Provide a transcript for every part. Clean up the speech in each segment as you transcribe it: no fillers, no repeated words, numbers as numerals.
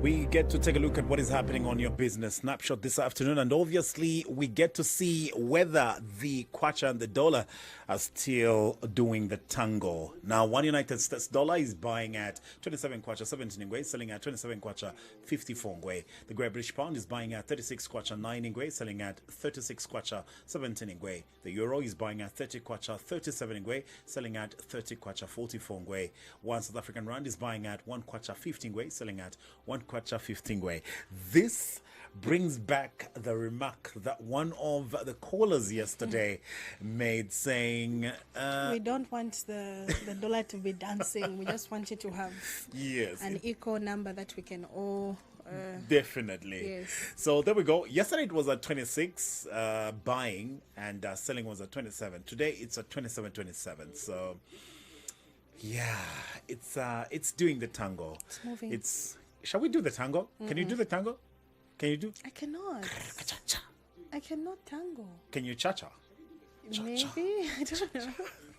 We get to take a look at what is happening on your business snapshot this afternoon, and obviously we get to see whether the kwacha and the dollar are still doing the tango. Now, one United States dollar is buying at 27 kwacha 17 ngwe, selling at 27 kwacha 54 ngwe. The Great British Pound is buying at 36 kwacha 9 ngwe, selling at 36 kwacha 17 ngwe. The Euro is buying at 30 kwacha 37 ngwe, selling at 30 kwacha 44 ngwe. One South African rand is buying at 1 kwacha 15 ngwe, selling at 1 kwacha 15 ngwe. This brings back the remark that one of the callers yesterday made, saying we don't want the dollar to be dancing. We just want it to have an equal number that we can all definitely. Yes. So there we go. Yesterday it was at 26 buying, and selling was at 27. Today it's at 27.27. So yeah, it's doing the tango. It's moving. Shall we do the tango? Can you do the tango? Can you do? I cannot. I cannot tango. Can you cha-cha? Maybe. I don't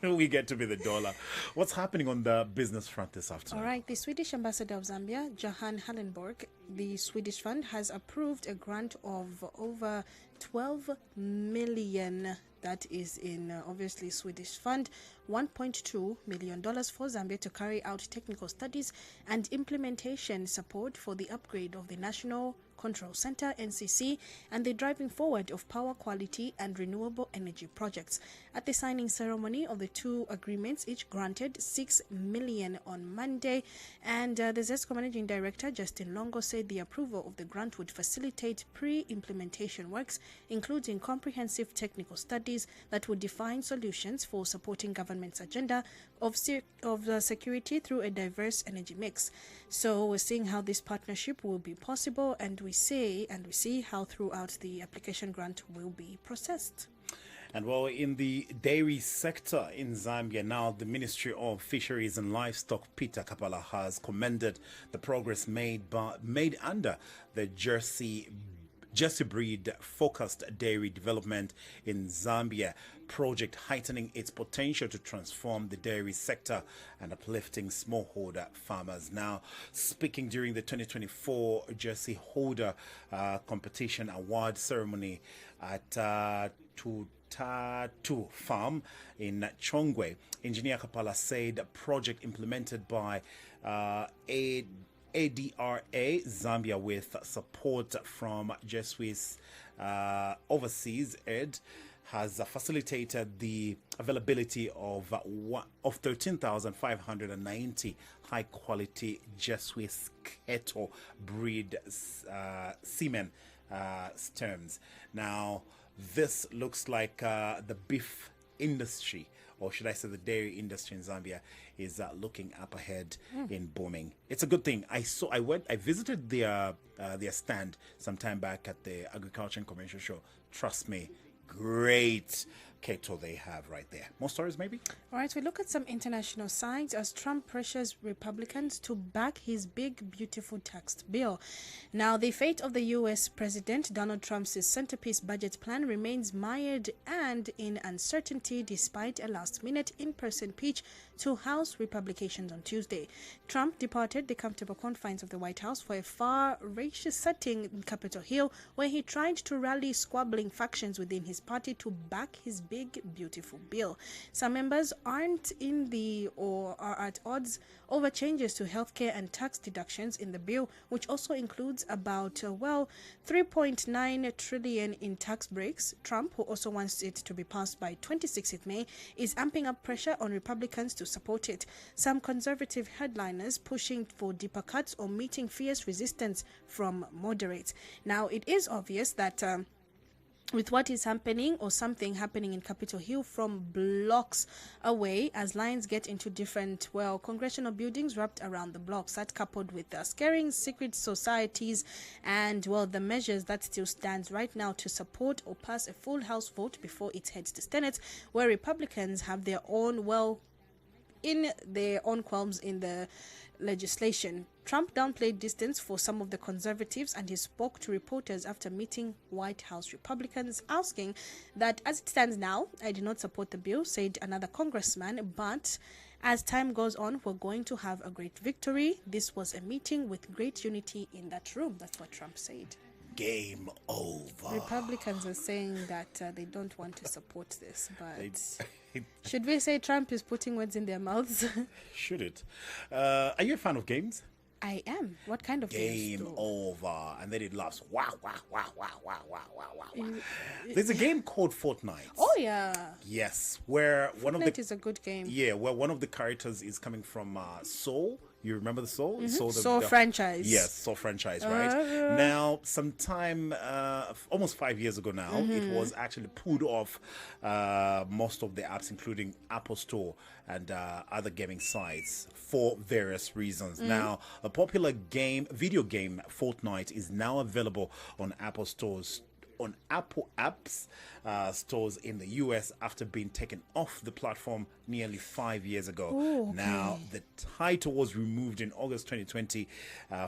know. We get to be the dollar. What's happening on the business front this afternoon? All right. The Swedish ambassador of Zambia, Johan Hallenborg, the Swedish fund, has approved a grant of over 12 million. That is in obviously Swedish fund, $1.2 million for Zambia to carry out technical studies and implementation support for the upgrade of the National Control Center, NCC, and the driving forward of power quality and renewable energy projects. At the signing ceremony of the two agreements, each granted $6 million on Monday, and the ZESCO Managing Director, Justin Longo, said the approval of the grant would facilitate pre-implementation works, including comprehensive technical studies that would define solutions for supporting government's agenda of security through a diverse energy mix. So we're seeing how this partnership will be possible, and we see how throughout the application grant will be processed. And well, in the dairy sector in Zambia now, the Ministry of Fisheries and Livestock, Peter Kapala, has commended the progress made under the Jersey breed focused dairy development in Zambia project, heightening its potential to transform the dairy sector and uplifting smallholder farmers. Now, speaking during the 2024 Jersey Holder competition award ceremony at Tutatu Farm in Chongwe, Engineer Kapala said a project implemented by ADRA Zambia with support from Jesuits Overseas Aid has facilitated the availability of 13,590 high-quality Jesuit cattle breed semen stems. Now, this looks like the beef industry, or should I say the dairy industry in Zambia, is looking up ahead in booming. It's a good thing. I visited their stand some time back at the Agriculture and Commercial Show. Trust me, great cattle they have right there. More stories maybe? All right, we look at some international sides as Trump pressures Republicans to back his big, beautiful tax bill. Now, the fate of the U.S. President Donald Trump's centerpiece budget plan remains mired and in uncertainty despite a last-minute in-person pitch to House Republicans on Tuesday. Trump departed the comfortable confines of the White House for a far-righteous setting in Capitol Hill, where he tried to rally squabbling factions within his party to back his big, beautiful bill. Some members aren't in the or are at odds over changes to healthcare and tax deductions in the bill, which also includes about 3.9 trillion in tax breaks. Trump, who also wants it to be passed by 26th May, is amping up pressure on Republicans to support it. Some conservative headliners pushing for deeper cuts or meeting fierce resistance from moderates. Now, it is obvious that with what is happening or something happening in Capitol Hill from blocks away as lines get into different, congressional buildings wrapped around the blocks, that coupled with scaring secret societies and, the measures that still stands right now to support or pass a full House vote before it heads to Senate, where Republicans have their own, qualms in the legislation. Trump downplayed distance for some of the conservatives, and he spoke to reporters after meeting White House Republicans, asking that as it stands now, I do not support the bill, said another congressman, but As time goes on, we're going to have a great victory. This was a meeting with great unity in that room. That's what Trump said. Game over. Republicans are saying that they don't want to support this, but should we say Trump is putting words in their mouths? Should it? Are you a fan of games? I am. What kind of games? Game over. And then it laughs. Wow, wow, wow, wow, wow, wow, wow, wow. There's a game called Fortnite. Oh, yeah. Yes, where Fortnite is a good game. Yeah, where one of the characters is coming from Seoul. You remember the Seoul? Seoul franchise. Yes, Seoul franchise, right? Now, sometime, almost 5 years ago now, it was actually pulled off most of the apps, including Apple Store and other gaming sites for various reasons. Now, a popular video game, Fortnite, is now available on Apple stores, on Apple apps stores in the US after being taken off the platform nearly 5 years ago. Ooh, okay. Now, the title was removed in August 2020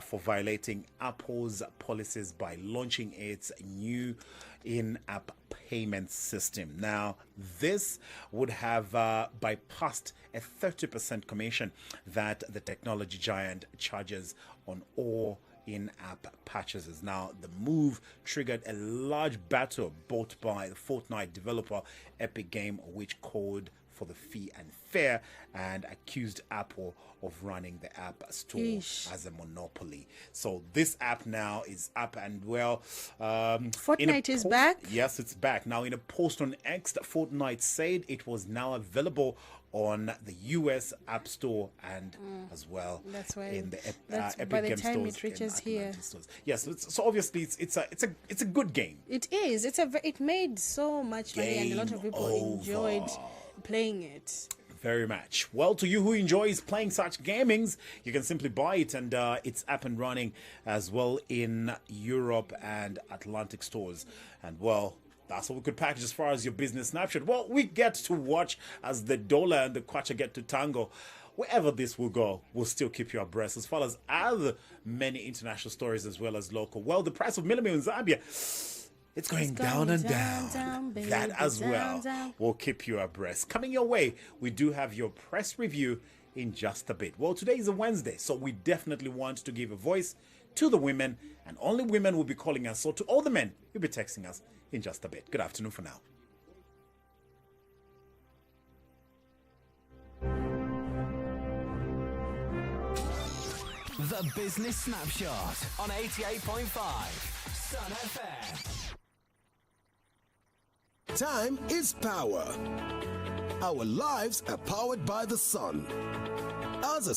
for violating Apple's policies by launching its new in-app payment system. Now, this would have bypassed a 30% commission that the technology giant charges on all in-app purchases. Now, the move triggered a large battle brought by the Fortnite developer Epic Game, which called for the fee and fair and accused Apple of running the app store as a monopoly. So this app now is up and well. Fortnite is back? Yes, it's back. Now, in a post on X, Fortnite said it was now available on the US App Store and as well in the Epic by the Game time stores, it reaches here. Yes, so obviously it's a good game. It is. It made so much money, and a lot of people enjoyed playing it. Very much. Well, to you who enjoys playing such gamings, you can simply buy it, and it's up and running as well in Europe and Atlantic stores. And well, that's what we could package as far as your business snapshot. Well, we get to watch as the dollar and the kwacha get to tango. Wherever this will go, we'll still keep you abreast as far as other many international stories as well as local. Well, the price of millimil in Zambia, it's going down and down. Baby, that as well down. will keep you abreast. Coming your way, we do have your press review in just a bit. Well, today is a Wednesday, so we definitely want to give a voice to the women, and only women will be calling us. So to all the men, you'll be texting us in just a bit. Good afternoon for now. The Business Snapshot on 88.5 Sun FM. Time is power. Our lives are powered by the sun. As a